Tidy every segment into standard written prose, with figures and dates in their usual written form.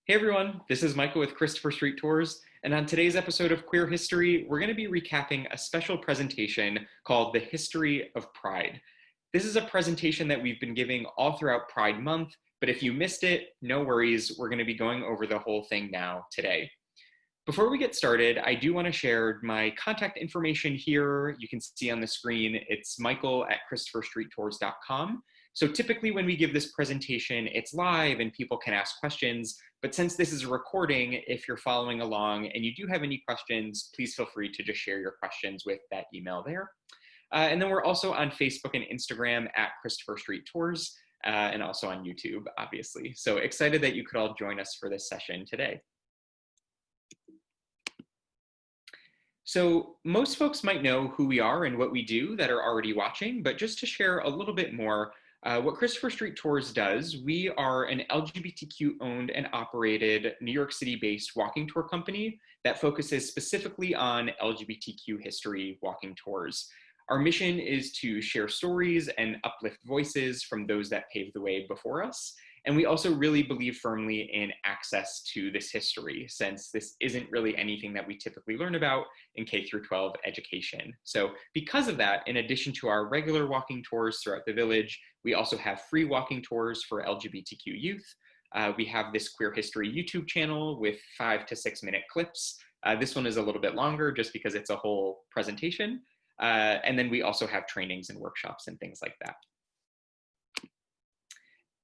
Hey everyone, this is Michael with Christopher Street Tours, and on today's episode of Queer History, we're going to be recapping a special presentation called The History of Pride. This is a presentation that we've been giving all throughout Pride Month, but if you missed it, no worries, we're going to be going over the whole thing now today. Before we get started, I do want to share my contact information here. You can see on the screen, it's michael@christopherstreettours.com. So typically when we give this presentation, it's live and people can ask questions. But since this is a recording, if you're following along and you do have any questions, please feel free to just share your questions with that email there. And then we're also on Facebook and Instagram at Christopher Street Tours, and also on YouTube, obviously. So excited that you could all join us for this session today. So most folks might know who we are and what we do that are already watching, but just to share a little bit more, what Christopher Street Tours does, we are an LGBTQ owned and operated New York City-based walking tour company that focuses specifically on LGBTQ history walking tours. Our mission is to share stories and uplift voices from those that paved the way before us. And we also really believe firmly in access to this history, since this isn't really anything that we typically learn about in K-12 education. So because of that, in addition to our regular walking tours throughout the village, we also have free walking tours for LGBTQ youth. We have this Queer History YouTube channel with 5 to 6 minute clips. This one is a little bit longer just because it's a whole presentation. And then we also have trainings and workshops and things like that.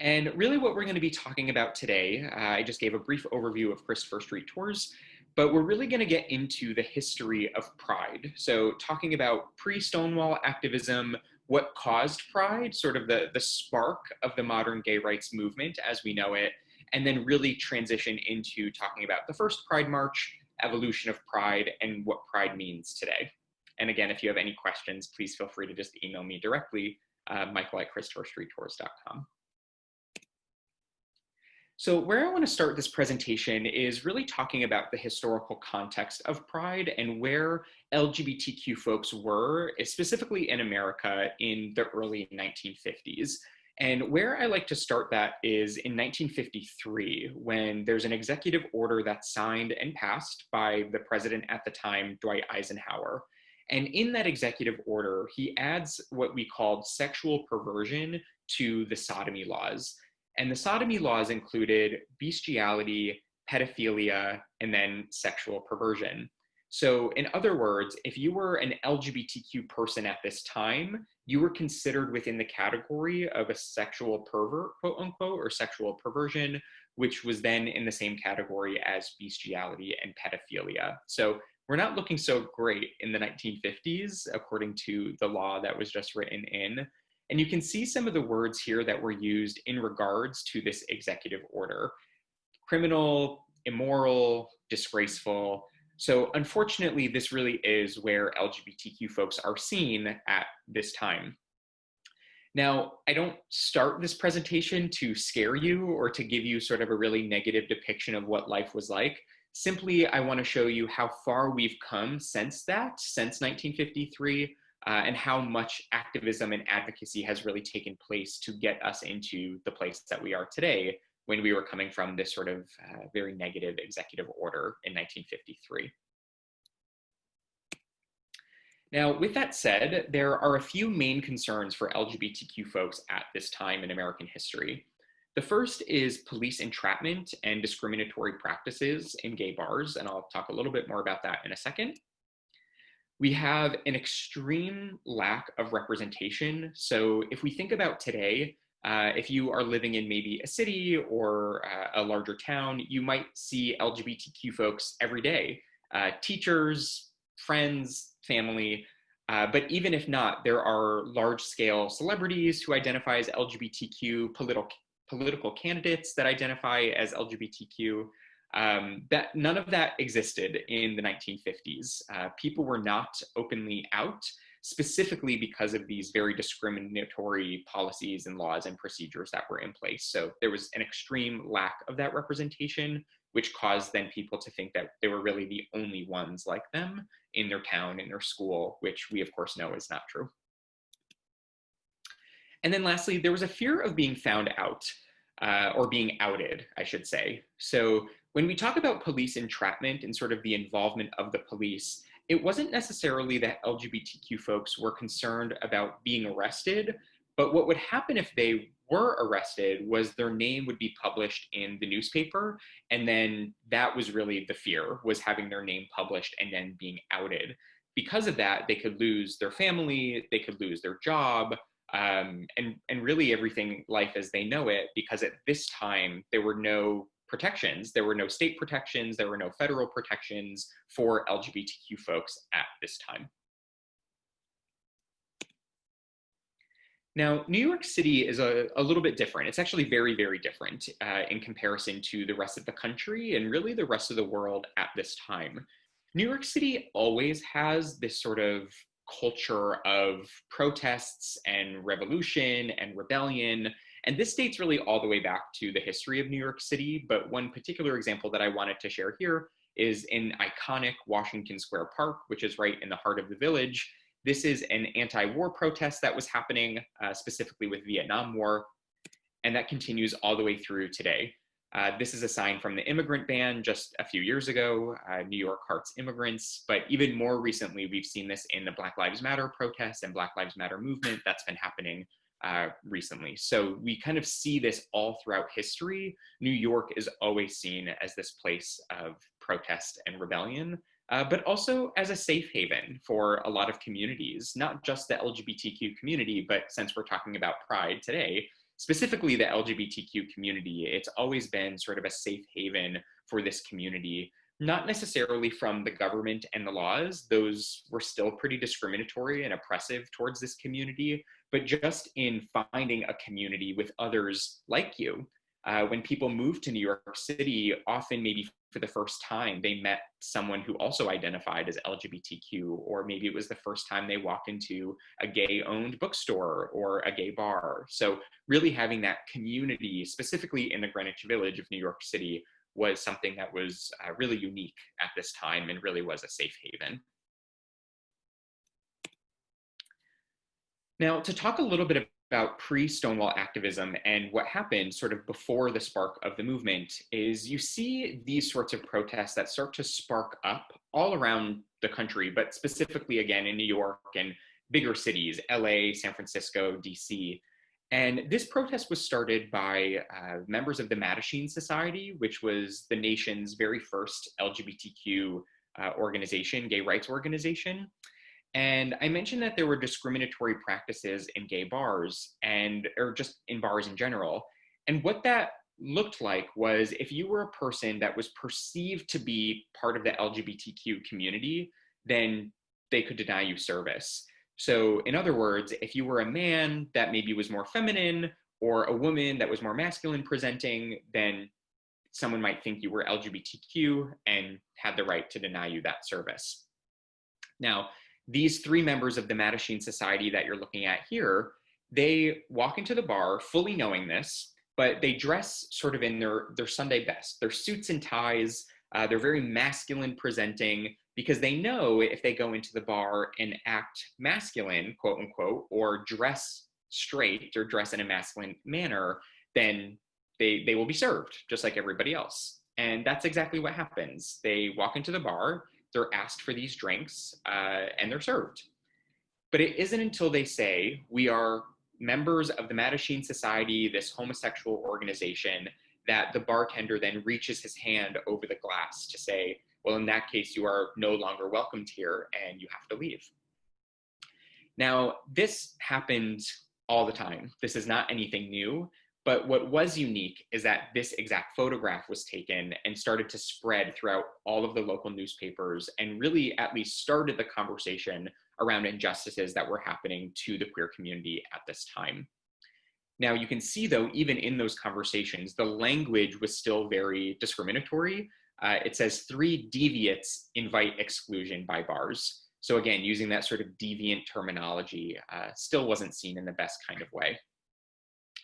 And really what we're going to be talking about today, I just gave a brief overview of Christopher Street Tours, but we're really going to get into the history of Pride. So talking about pre-Stonewall activism, what caused Pride, sort of the spark of the modern gay rights movement as we know it, and then really transition into talking about the first Pride March, evolution of Pride, and what Pride means today. And again, if you have any questions, please feel free to just email me directly, michael@christopherstreettours.com. So where I want to start this presentation is really talking about the historical context of Pride and where LGBTQ folks were, specifically in America in the early 1950s. And where I like to start that is in 1953, when there's an executive order that's signed and passed by the president at the time, Dwight Eisenhower. And in that executive order, he adds what we called sexual perversion to the sodomy laws. And the sodomy laws included bestiality, pedophilia, and then sexual perversion. So in other words, if you were an LGBTQ person at this time, you were considered within the category of a sexual pervert, quote unquote, or sexual perversion, which was then in the same category as bestiality and pedophilia. So we're not looking so great in the 1950s, according to the law that was just written in. And you can see some of the words here that were used in regards to this executive order: criminal, immoral, disgraceful. So unfortunately, this really is where LGBTQ folks are seen at this time. Now, I don't start this presentation to scare you or to give you sort of a really negative depiction of what life was like. Simply, I want to show you how far we've come since 1953, and how much activism and advocacy has really taken place to get us into the place that we are today, when we were coming from this sort of very negative executive order in 1953. Now, with that said, there are a few main concerns for LGBTQ folks at this time in American history. The first is police entrapment and discriminatory practices in gay bars, and I'll talk a little bit more about that in a second. We have an extreme lack of representation. So if we think about today, if you are living in maybe a city or a larger town, you might see LGBTQ folks every day, teachers, friends, family. But even if not, there are large-scale celebrities who identify as LGBTQ, political candidates that identify as LGBTQ. That none of that existed in the 1950s. People were not openly out, specifically because of these very discriminatory policies and laws and procedures that were in place. So there was an extreme lack of that representation, which caused then people to think that they were really the only ones like them in their town, in their school, which we of course know is not true. And then lastly, there was a fear of being found out. or being outed, I should say. So when we talk about police entrapment and sort of the involvement of the police, it wasn't necessarily that LGBTQ folks were concerned about being arrested, but what would happen if they were arrested was their name would be published in the newspaper, and then that was really the fear, was having their name published and then being outed. Because of that, they could lose their family, they could lose their job, and really everything life as they know it, because at this time there were no protections, there were no state protections, there were no federal protections for LGBTQ folks at this time. Now, New York City is a little bit different. It's actually very, very different in comparison to the rest of the country and really the rest of the world at this time. New York City always has this sort of culture of protests and revolution and rebellion. And this dates really all the way back to the history of New York City. But one particular example that I wanted to share here is in iconic Washington Square Park, which is right in the heart of the village. This is an anti-war protest that was happening specifically with Vietnam War, and that continues all the way through today. This is a sign from the immigrant ban just a few years ago, New York hearts immigrants, but even more recently, we've seen this in the Black Lives Matter protests and Black Lives Matter movement that's been happening recently. So we kind of see this all throughout history. New York is always seen as this place of protest and rebellion, but also as a safe haven for a lot of communities, not just the LGBTQ community, but since we're talking about Pride today, specifically the LGBTQ community, it's always been sort of a safe haven for this community, not necessarily from the government and the laws. Those were still pretty discriminatory and oppressive towards this community, but just in finding a community with others like you. When people move to New York City, often maybe for the first time, they met someone who also identified as LGBTQ, or maybe it was the first time they walked into a gay-owned bookstore or a gay bar. So really having that community, specifically in the Greenwich Village of New York City, was something that was really unique at this time and really was a safe haven. Now, to talk a little bit about pre-Stonewall activism and what happened sort of before the spark of the movement is you see these sorts of protests that start to spark up all around the country, but specifically again in New York and bigger cities, LA, San Francisco, DC. And this protest was started by members of the Mattachine Society, which was the nation's very first LGBTQ organization, gay rights organization. And I mentioned that there were discriminatory practices in gay bars or just in bars in general. And what that looked like was if you were a person that was perceived to be part of the LGBTQ community, then they could deny you service. So in other words, if you were a man that maybe was more feminine or a woman that was more masculine presenting, then someone might think you were LGBTQ and had the right to deny you that service. Now, these three members of the Mattachine Society that you're looking at here, they walk into the bar fully knowing this, but they dress sort of in their Sunday best, their suits and ties. They're very masculine presenting because they know if they go into the bar and act masculine, quote unquote, or dress straight or dress in a masculine manner, then they will be served just like everybody else. And that's exactly what happens. They walk into the bar, they're asked for these drinks, and they're served. But it isn't until they say, we are members of the Mattachine Society, this homosexual organization, that the bartender then reaches his hand over the glass to say, well, in that case, you are no longer welcomed here and you have to leave. Now, this happened all the time. This is not anything new. But what was unique is that this exact photograph was taken and started to spread throughout all of the local newspapers and really at least started the conversation around injustices that were happening to the queer community at this time. Now you can see though, even in those conversations, the language was still very discriminatory. It says 3 deviates invite exclusion by bars. So again, using that sort of deviant terminology still wasn't seen in the best kind of way.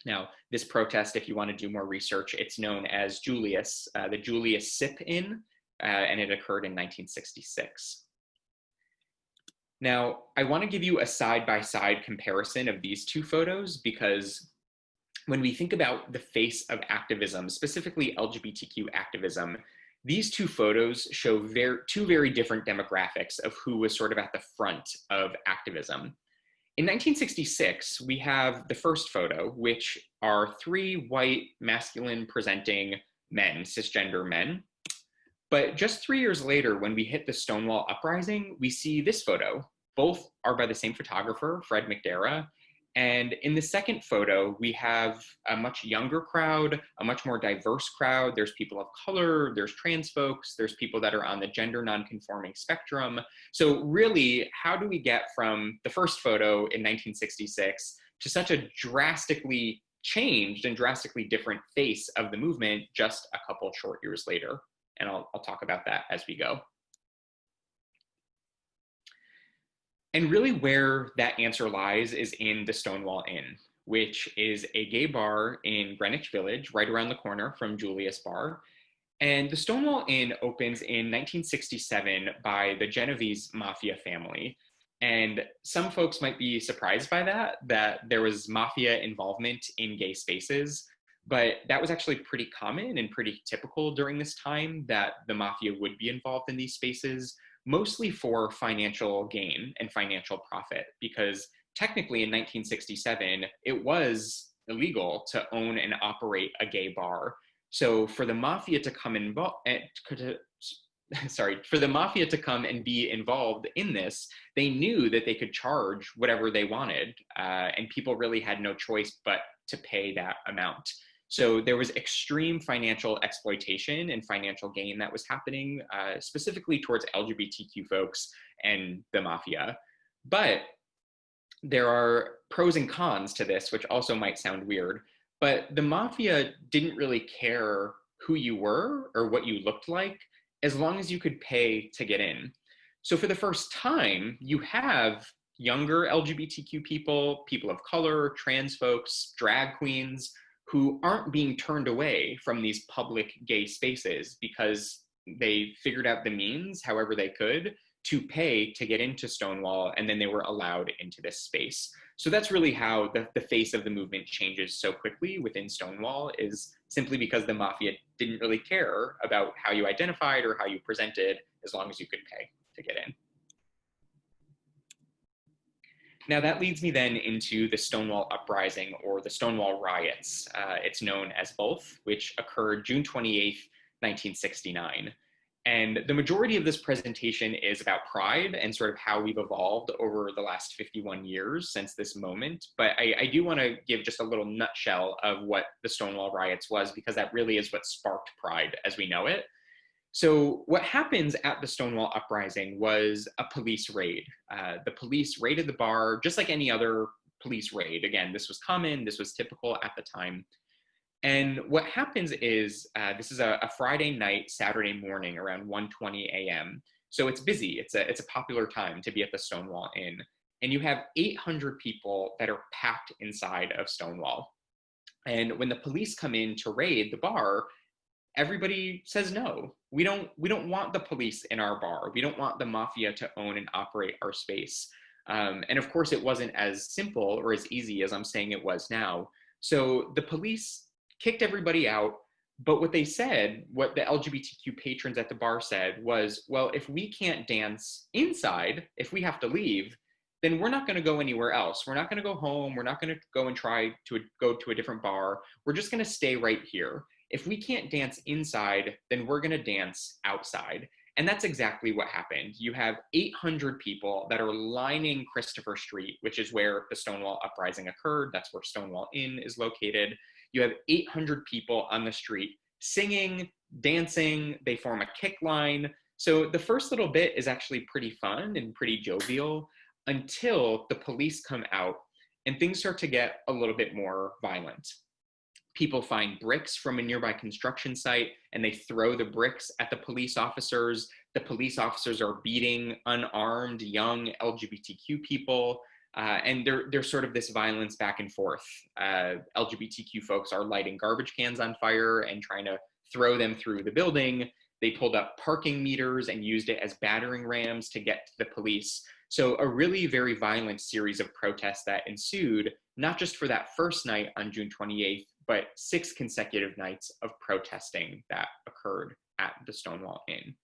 Now, this protest, if you want to do more research, it's known as Julius, the Julius Sip-In, and it occurred in 1966. Now, I want to give you a side-by-side comparison of these two photos because when we think about the face of activism, specifically LGBTQ activism, these two photos show two very different demographics of who was sort of at the front of activism. In 1966, we have the first photo, which are three white, masculine presenting men, cisgender men. But just 3 years later, when we hit the Stonewall Uprising, we see this photo. Both are by the same photographer, Fred McDarrah. And in the second photo, we have a much younger crowd, a much more diverse crowd. There's people of color, there's trans folks, there's people that are on the gender nonconforming spectrum. So really, how do we get from the first photo in 1966 to such a drastically changed and drastically different face of the movement just a couple short years later? And I'll talk about that as we go. And really where that answer lies is in the Stonewall Inn, which is a gay bar in Greenwich Village, right around the corner from Julius Bar. And the Stonewall Inn opens in 1967 by the Genovese mafia family. And some folks might be surprised by that there was mafia involvement in gay spaces. But that was actually pretty common and pretty typical during this time, that the mafia would be involved in these spaces, mostly for financial gain and financial profit, because technically in 1967, it was illegal to own and operate a gay bar. So for the mafia to come for the mafia to come and be involved in this, they knew that they could charge whatever they wanted, and people really had no choice but to pay that amount. So there was extreme financial exploitation and financial gain that was happening, specifically towards LGBTQ folks and the mafia. But there are pros and cons to this, which also might sound weird. But the mafia didn't really care who you were or what you looked like, as long as you could pay to get in. So for the first time, you have younger LGBTQ people, people of color, trans folks, drag queens, who aren't being turned away from these public gay spaces because they figured out the means, however they could, to pay to get into Stonewall, and then they were allowed into this space. So that's really how the face of the movement changes so quickly within Stonewall, is simply because the mafia didn't really care about how you identified or how you presented, as long as you could pay to get in. Now that leads me then into the Stonewall Uprising, or the Stonewall Riots. It's known as both, which occurred June 28th, 1969. And the majority of this presentation is about pride and sort of how we've evolved over the last 51 years since this moment. But I do want to give just a little nutshell of what the Stonewall Riots was, because that really is what sparked pride as we know it. So what happens at the Stonewall Uprising was a police raid. The police raided the bar just like any other police raid. Again, this was common, this was typical at the time. And what happens is, this is a Friday night, Saturday morning around 1:20 a.m. So it's busy, it's a popular time to be at the Stonewall Inn. And you have 800 people that are packed inside of Stonewall. And when the police come in to raid the bar, everybody says no. We don't want the police in our bar. We don't want the mafia to own and operate our space. And of course, it wasn't as simple or as easy as I'm saying it was now. So the police kicked everybody out. But what they said, what the LGBTQ patrons at the bar said was, well, if we can't dance inside, if we have to leave, then we're not going to go anywhere else. We're not going to go home. We're not going to go and try to go to a different bar. We're just going to stay right here. If we can't dance inside, then we're going to dance outside. And that's exactly what happened. You have 800 people that are lining Christopher Street, which is where the Stonewall Uprising occurred. That's where Stonewall Inn is located. You have 800 people on the street singing, dancing. They form a kick line. So the first little bit is actually pretty fun and pretty jovial, until the police come out and things start to get a little bit more violent. People find bricks from a nearby construction site and they throw the bricks at the police officers. The police officers are beating unarmed young LGBTQ people. And there's sort of this violence back and forth. LGBTQ folks are lighting garbage cans on fire and trying to throw them through the building. They pulled up parking meters and used it as battering rams to get to the police. So a really very violent series of protests that ensued, not just for that first night on June 28th, but 6 consecutive nights of protesting that occurred at the Stonewall Inn.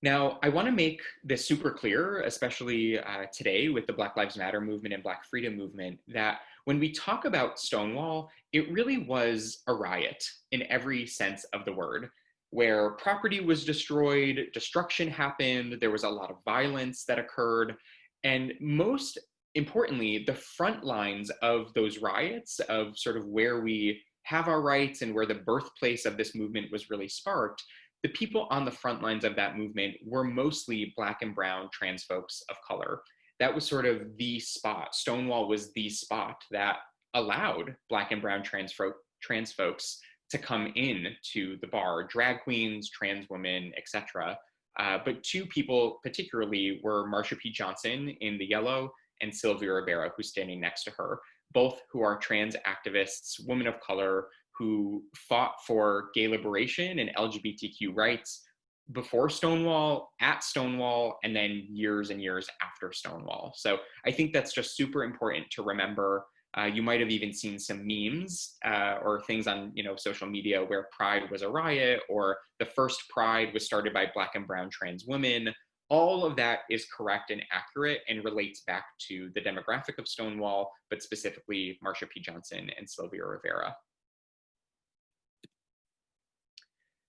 Now, I want to make this super clear, especially today with the Black Lives Matter movement and Black Freedom movement, that when we talk about Stonewall, it really was a riot in every sense of the word, where property was destroyed, destruction happened, there was a lot of violence that occurred, and most importantly, the front lines of those riots, of sort of where we have our rights and where the birthplace of this movement was really sparked, the people on the front lines of that movement were mostly Black and brown trans folks of color. That was sort of the spot. Stonewall was the spot that allowed Black and brown trans folks to come in to the bar, drag queens, trans women, etc. But 2 people particularly were Marsha P. Johnson in the yellow and Sylvia Rivera, who's standing next to her, both who are trans activists, women of color, who fought for gay liberation and LGBTQ rights before Stonewall, at Stonewall, and then years and years after Stonewall. So I think that's just super important to remember. You might have even seen some memes or things on social media where Pride was a riot, or the first Pride was started by Black and brown trans women. All of that is correct and accurate and relates back to the demographic of Stonewall, but specifically Marsha P. Johnson and Sylvia Rivera.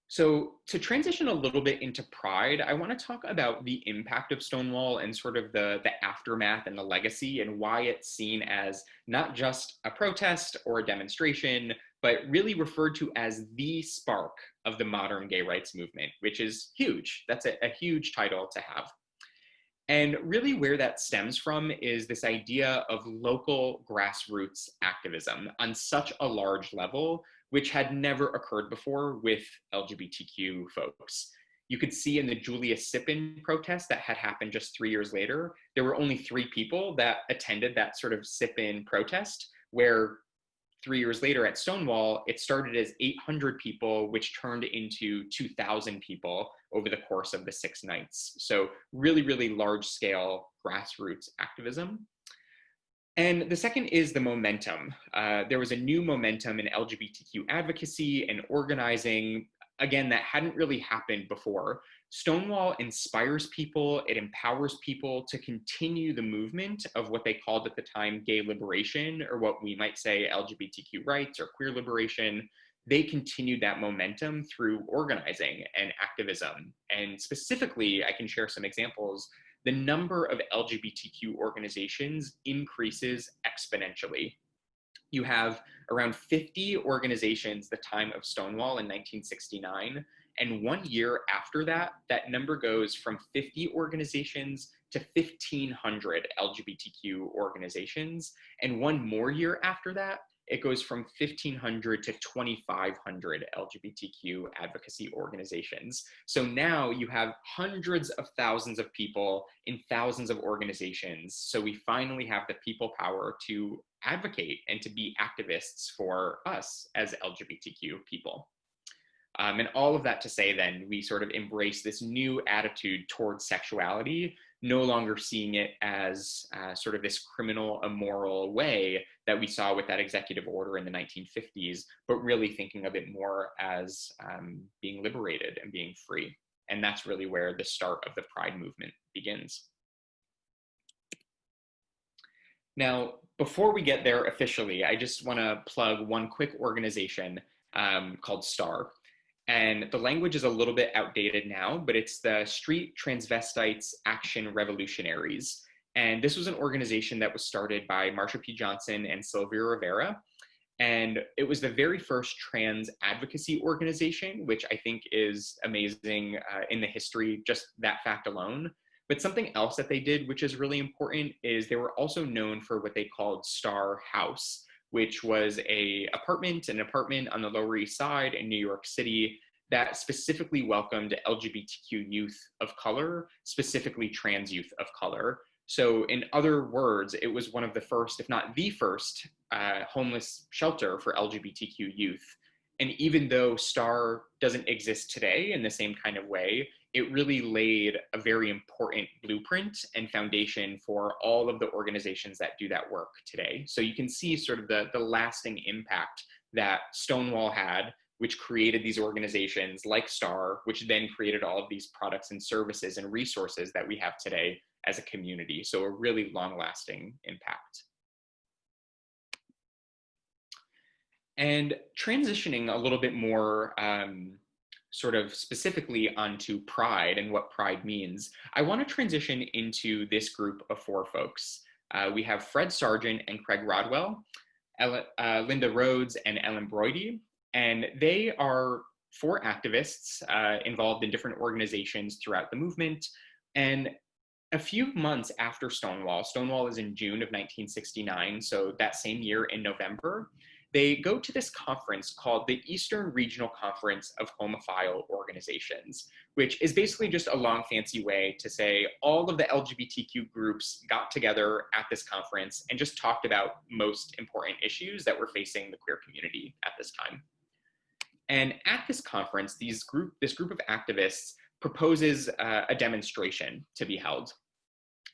So to transition a little bit into Pride, I want to talk about the impact of Stonewall and sort of the aftermath and the legacy, and why it's seen as not just a protest or a demonstration, but really referred to as the spark of the modern gay rights movement, which is huge. That's a huge title to have. And really where that stems from is this idea of local grassroots activism on such a large level, which had never occurred before with LGBTQ folks. You could see in the Julia Sippin protest that had happened just 3 years later, there were only 3 people that attended that sort of Sippin protest, where 3 years later at Stonewall, it started as 800 people, which turned into 2,000 people over the course of the 6 nights. So really, really large scale grassroots activism. And the second is the momentum. There was a new momentum in LGBTQ advocacy and organizing, again, that hadn't really happened before. Stonewall inspires people, it empowers people to continue the movement of what they called at the time gay liberation, or what we might say LGBTQ rights or queer liberation. They continued that momentum through organizing and activism. And specifically, I can share some examples. The number of LGBTQ organizations increases exponentially. You have around 50 organizations the time of Stonewall in 1969. And 1 year after that, that number goes from 50 organizations to 1,500 LGBTQ organizations. And 1 more year after that, it goes from 1,500 to 2,500 LGBTQ advocacy organizations. So now you have hundreds of thousands of people in thousands of organizations. So we finally have the people power to advocate and to be activists for us as LGBTQ people. And all of that to say then, we sort of embrace this new attitude towards sexuality, no longer seeing it as sort of this criminal, immoral way that we saw with that executive order in the 1950s, but really thinking of it more as being liberated and being free. And that's really where the start of the Pride movement begins. Now, before we get there officially, I just want to plug one quick organization called STAR. And the language is a little bit outdated now, but it's the Street Transvestites Action Revolutionaries. And this was an organization that was started by Marsha P. Johnson and Sylvia Rivera. And it was the very first trans advocacy organization, which I think is amazing in the history, just that fact alone. But something else that they did, which is really important, is they were also known for what they called Star House, which was an apartment on the Lower East Side in New York City that specifically welcomed LGBTQ youth of color, specifically trans youth of color. So in other words, it was one of the first, if not the first, homeless shelter for LGBTQ youth. And even though STAR doesn't exist today in the same kind of way, it really laid a very important blueprint and foundation for all of the organizations that do that work today. So you can see sort of the lasting impact that Stonewall had, which created these organizations like STAR, which then created all of these products and services and resources that we have today as a community. So a really long-lasting impact. And transitioning a little bit more sort of specifically onto Pride and what Pride means, I want to transition into this group of four folks. We have Fred Sargent and Craig Rodwell, Linda Rhodes and Ellen Broidy, and they are four activists involved in different organizations throughout the movement. And a few months after Stonewall, Stonewall is in June of 1969, so that same year in November, they go to this conference called the Eastern Regional Conference of Homophile Organizations, which is basically just a long fancy way to say all of the LGBTQ groups got together at this conference and just talked about most important issues that were facing the queer community at this time. And at this conference, this group of activists proposes a demonstration to be held.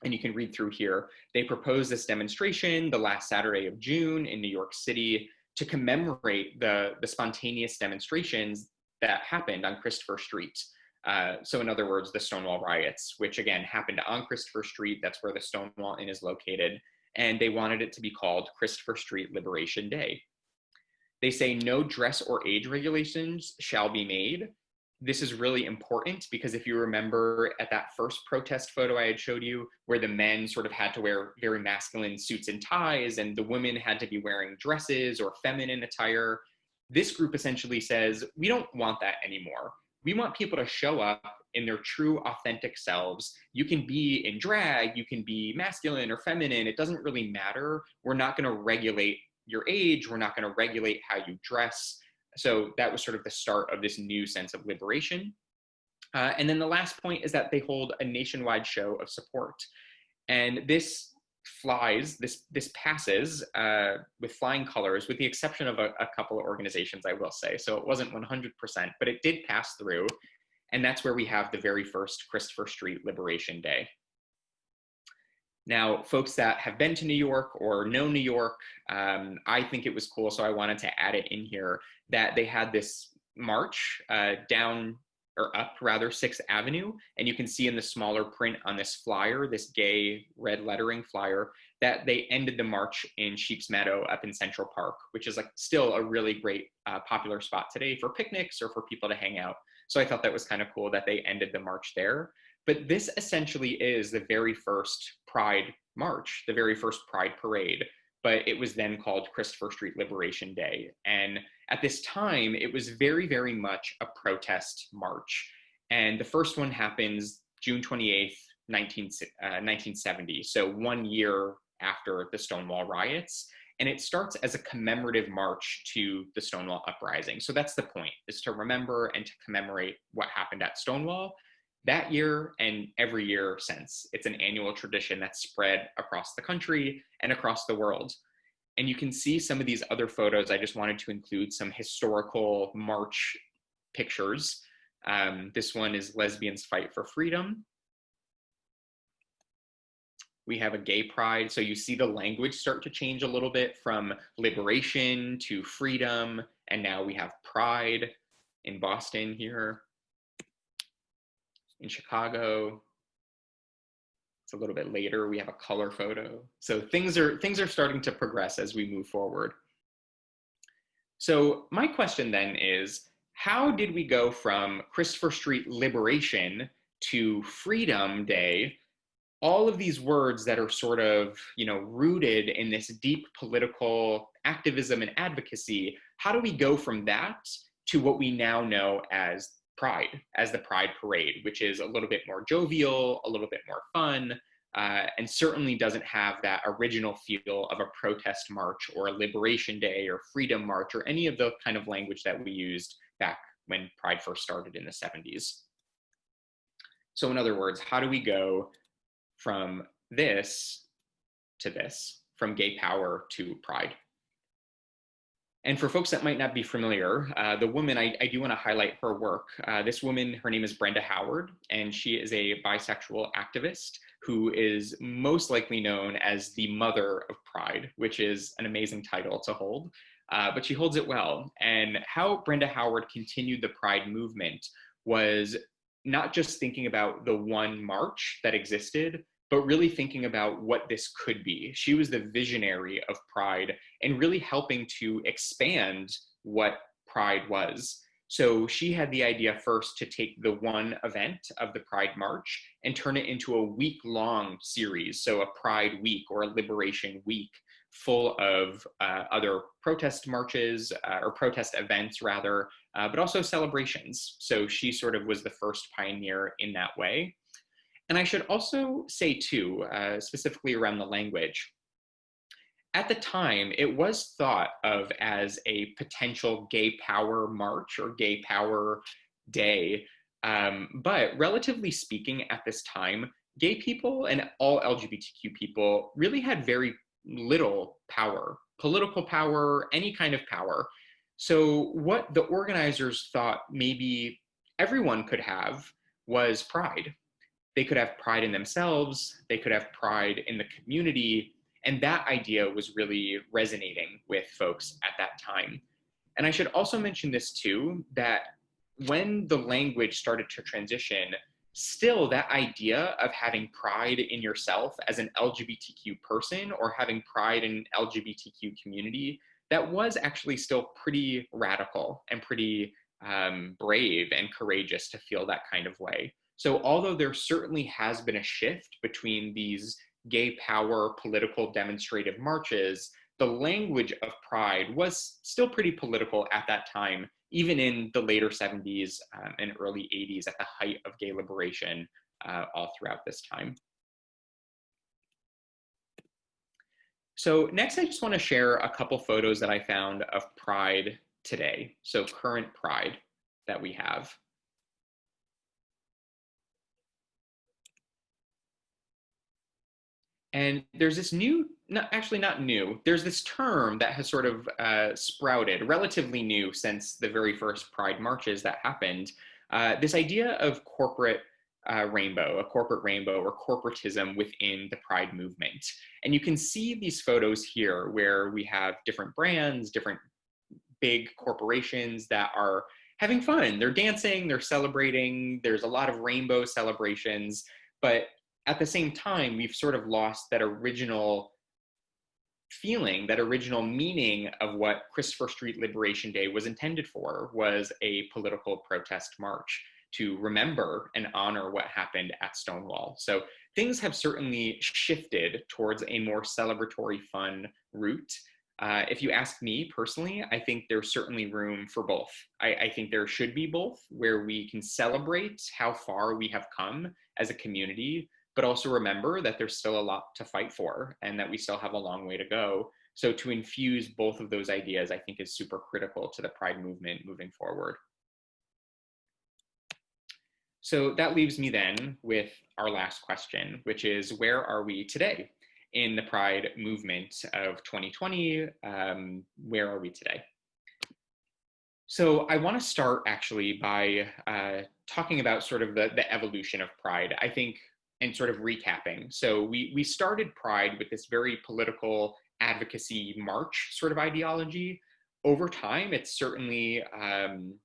And you can read through here. They propose this demonstration the last Saturday of June in New York City to commemorate the spontaneous demonstrations that happened on Christopher Street. So in other words, the Stonewall riots, which again happened on Christopher Street. That's where the Stonewall Inn is located. And they wanted it to be called Christopher Street Liberation Day. They say no dress or age regulations shall be made. This is really important because if you remember at that first protest photo I had showed you, where the men sort of had to wear very masculine suits and ties and the women had to be wearing dresses or feminine attire, this group essentially says, we don't want that anymore. We want people to show up in their true authentic selves. You can be in drag, you can be masculine or feminine, it doesn't really matter. We're not gonna regulate your age, we're not gonna regulate how you dress. So that was sort of the start of this new sense of liberation. And then the last point is that they hold a nationwide show of support. And this passes with flying colors, with the exception of a couple of organizations, I will say. So it wasn't 100%, but it did pass through. And that's where we have the very first Christopher Street Liberation Day. Now, folks that have been to New York or know New York, I think it was cool, so I wanted to add it in here, that they had this march down, or up rather, 6th Avenue, and you can see in the smaller print on this flyer, this gay red lettering flyer, that they ended the march in Sheep's Meadow up in Central Park, which is like still a really great popular spot today for picnics or for people to hang out. So I thought that was kind of cool that they ended the march there. But this essentially is the very first Pride March, the very first Pride Parade, but it was then called Christopher Street Liberation Day. And at this time, it was very, very much a protest march. And the first one happens June 28th, 1970, so 1 year after the Stonewall riots. And it starts as a commemorative march to the Stonewall Uprising. So that's the point, is to remember and to commemorate what happened at Stonewall that year and every year since. It's an annual tradition that's spread across the country and across the world. And you can see some of these other photos. I just wanted to include some historical march pictures. This one is Lesbians Fight for Freedom. We have a gay pride. So you see the language start to change a little bit from liberation to freedom. And now we have pride in Boston here. In Chicago, it's a little bit later, we have a color photo. So things are starting to progress as we move forward. So my question then is, how did we go from Christopher Street Liberation to Freedom Day? All of these words that are sort of, rooted in this deep political activism and advocacy, how do we go from that to what we now know as Pride, as the Pride Parade, which is a little bit more jovial, a little bit more fun, and certainly doesn't have that original feel of a protest march or a Liberation Day or Freedom March or any of the kind of language that we used back when Pride first started in the 70s. So in other words, how do we go from this to this, from gay power to Pride? And for folks that might not be familiar, the woman, I do want to highlight her work. This woman, her name is Brenda Howard, and she is a bisexual activist who is most likely known as the mother of Pride, which is an amazing title to hold, but she holds it well. And how Brenda Howard continued the Pride movement was not just thinking about the one march that existed, but really thinking about what this could be. She was the visionary of Pride and really helping to expand what Pride was. So she had the idea first to take the one event of the Pride March and turn it into a week-long series, so a Pride Week or a Liberation Week full of other protest marches or protest events rather, but also celebrations. So she sort of was the first pioneer in that way. And I should also say too, specifically around the language, at the time, it was thought of as a potential gay power march or gay power day. But relatively speaking, at this time, gay people and all LGBTQ people really had very little power, political power, any kind of power. So, what the organizers thought maybe everyone could have was pride. They could have pride in themselves, they could have pride in the community, and that idea was really resonating with folks at that time. And I should also mention this too, that when the language started to transition, still that idea of having pride in yourself as an LGBTQ person or having pride in LGBTQ community, that was actually still pretty radical and pretty brave and courageous to feel that kind of way. So although there certainly has been a shift between these gay power political demonstrative marches, the language of pride was still pretty political at that time, even in the later 70s and early 80s at the height of gay liberation all throughout this time. So next, I just want to share a couple photos that I found of Pride today. So current Pride that we have. And there's this new, actually not new, there's this term that has sort of sprouted, relatively new since the very first Pride marches that happened. This idea of corporate rainbow, a corporate rainbow or corporatism within the Pride movement. And you can see these photos here where we have different brands, different big corporations that are having fun. They're dancing, they're celebrating, there's a lot of rainbow celebrations, but at the same time, we've sort of lost that original feeling, that original meaning of what Christopher Street Liberation Day was intended for, was a political protest march to remember and honor what happened at Stonewall. So things have certainly shifted towards a more celebratory, fun route. If you ask me personally, I think there's certainly room for both. I think there should be both, where we can celebrate how far we have come as a community, but also remember that there's still a lot to fight for and that we still have a long way to go. So to infuse both of those ideas, I think is super critical to the Pride movement moving forward. So that leaves me then with our last question, which is where are we today in the Pride movement of 2020? Where are we today? So I want to start actually by talking about sort of the evolution of Pride, I think, and sort of recapping. So we started Pride with this very political advocacy march sort of ideology. Over time, it certainly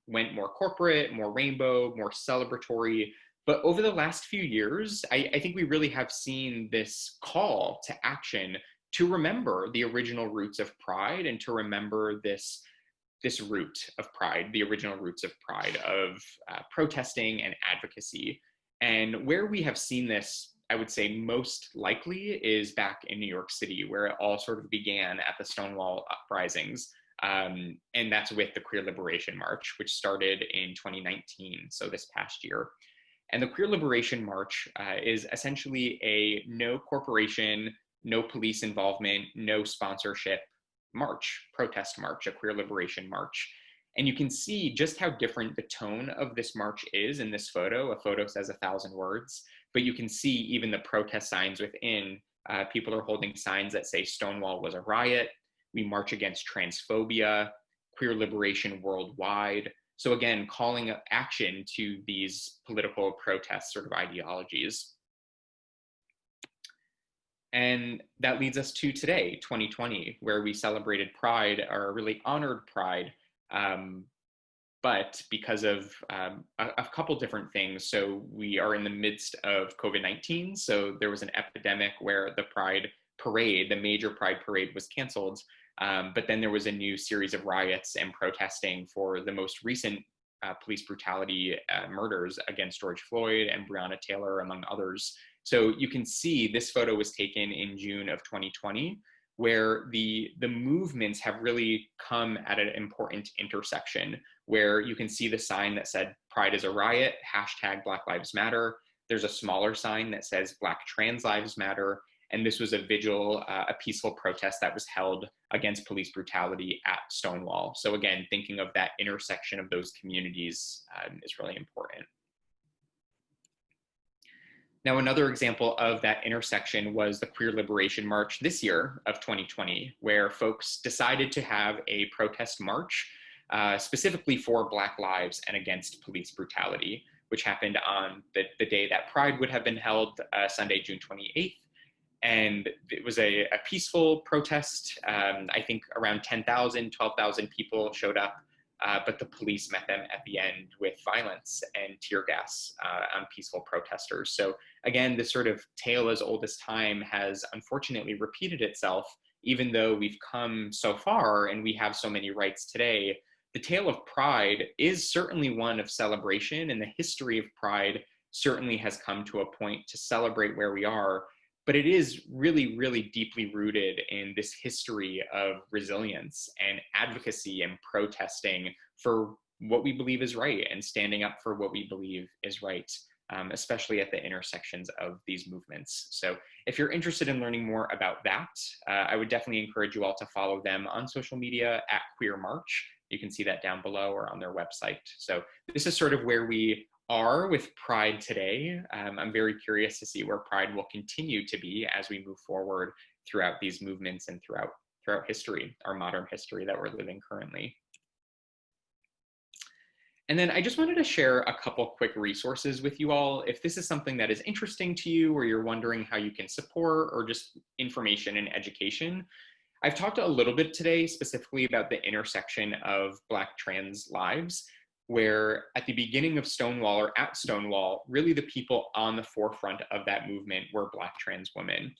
went more corporate, more rainbow, more celebratory. But over the last few years, I think we really have seen this call to action to remember the original roots of Pride and to remember this root of Pride, the original roots of Pride, of protesting and advocacy. And where we have seen this, I would say most likely, is back in New York City, where it all sort of began at the Stonewall uprisings. And that's with the Queer Liberation March, which started in 2019, so this past year. And the Queer Liberation March is essentially a no corporation, no police involvement, no sponsorship march, protest march, a queer liberation march. And you can see just how different the tone of this march is in this photo. A photo says 1,000 words, but you can see even the protest signs within. People are holding signs that say Stonewall was a riot. We march against transphobia. queer liberation worldwide. So again, calling action to these political protest sort of ideologies. And that leads us to today, 2020, where we celebrated Pride, or really honored Pride, but because of a couple different things. So we are in the midst of COVID-19. So there was an epidemic where the Pride parade, the major Pride parade, was canceled. But then there was a new series of riots and protesting for the most recent police brutality murders against George Floyd and Breonna Taylor, among others. So you can see this photo was taken in June of 2020, where the movements have really come at an important intersection, where you can see the sign that said Pride is a riot, hashtag Black Lives Matter. There's a smaller sign that says Black Trans Lives Matter. And this was a vigil, a peaceful protest that was held against police brutality at Stonewall. So again, thinking of that intersection of those communities is really important. Now, another example of that intersection was the Queer Liberation March this year of 2020, where folks decided to have a protest march specifically for Black lives and against police brutality, which happened on the day that Pride would have been held, Sunday, June 28th. And it was a peaceful protest. I think around 10,000, 12,000 people showed up, but the police met them at the end with violence and tear gas on peaceful protesters. So again, this sort of tale as old as time has unfortunately repeated itself, even though we've come so far and we have so many rights today. The tale of Pride is certainly one of celebration, and the history of Pride certainly has come to a point to celebrate where we are. But it is really, really deeply rooted in this history of resilience and advocacy and protesting for what we believe is right and standing up for what we believe is right, especially at the intersections of these movements. So if you're interested in learning more about that, I would definitely encourage you all to follow them on social media at Queer March. You can see that down below or on their website. So this is sort of where we are with Pride today. I'm very curious to see where Pride will continue to be as we move forward throughout these movements and throughout history, our modern history that we're living currently. And then I just wanted to share a couple quick resources with you all. If this is something that is interesting to you, or you're wondering how you can support, or just information and education, I've talked a little bit today specifically about the intersection of Black trans lives, where at the beginning of Stonewall, or at Stonewall, really the people on the forefront of that movement were Black trans women.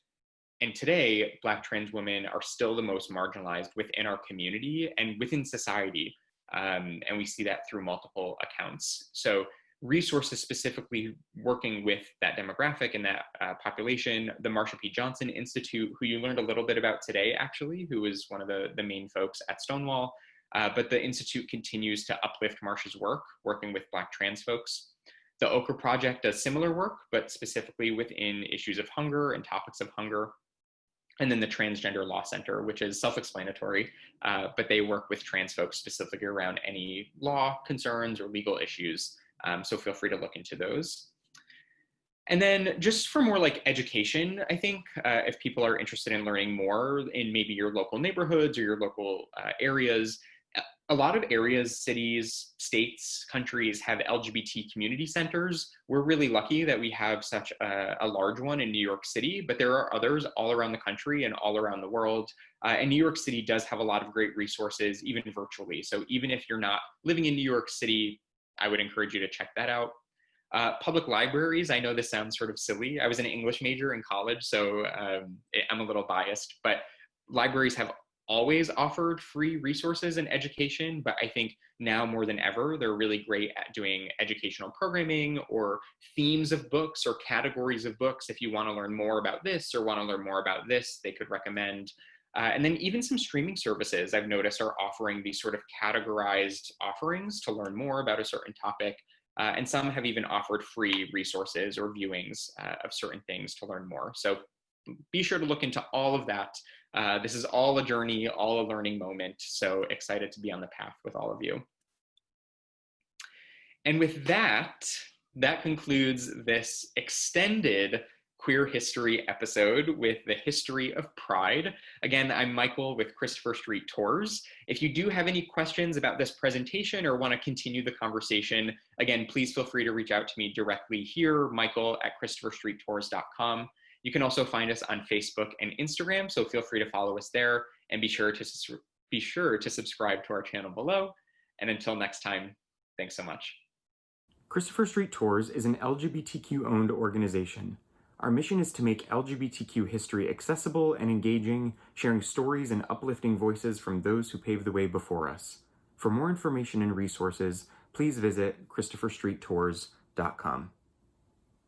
And today, Black trans women are still the most marginalized within our community and within society. And we see that through multiple accounts. So resources specifically working with that demographic and that population, the Marsha P. Johnson Institute, who you learned a little bit about today, actually, who is one of the main folks at Stonewall. But the Institute continues to uplift Marsha's work, working with Black trans folks. The Okra Project does similar work, but specifically within issues of hunger and topics of hunger. And then the Transgender Law Center, which is self-explanatory, but they work with trans folks specifically around any law concerns or legal issues. So feel free to look into those. And then just for more like education, I think if people are interested in learning more in maybe your local neighborhoods or your local areas, a lot of areas, cities, states, countries have LGBT community centers. We're really lucky that we have such a large one in New York City, but there are others all around the country and all around the world. And New York City does have a lot of great resources, even virtually. So even if you're not living in New York City, I would encourage you to check that out. Public libraries, I know this sounds sort of silly. I was an English major in college, so I'm a little biased, but libraries have always offered free resources and education, but I think now more than ever, they're really great at doing educational programming or themes of books or categories of books. If you want to learn more about this or want to learn more about this, they could recommend. And then even some streaming services I've noticed are offering these sort of categorized offerings to learn more about a certain topic. And some have even offered free resources or viewings of certain things to learn more. So be sure to look into all of that. This is all a journey, all a learning moment. So excited to be on the path with all of you. And with that, that concludes this extended queer history episode with the history of Pride. Again, I'm Michael with Christopher Street Tours. If you do have any questions about this presentation or want to continue the conversation, again, please feel free to reach out to me directly here, Michael at ChristopherStreetTours.com. You can also find us on Facebook and Instagram, so feel free to follow us there and be sure to subscribe to our channel below. And until next time, thanks so much. Christopher Street Tours is an LGBTQ-owned organization. Our mission is to make LGBTQ history accessible and engaging, sharing stories and uplifting voices from those who paved the way before us. For more information and resources, please visit ChristopherStreetTours.com.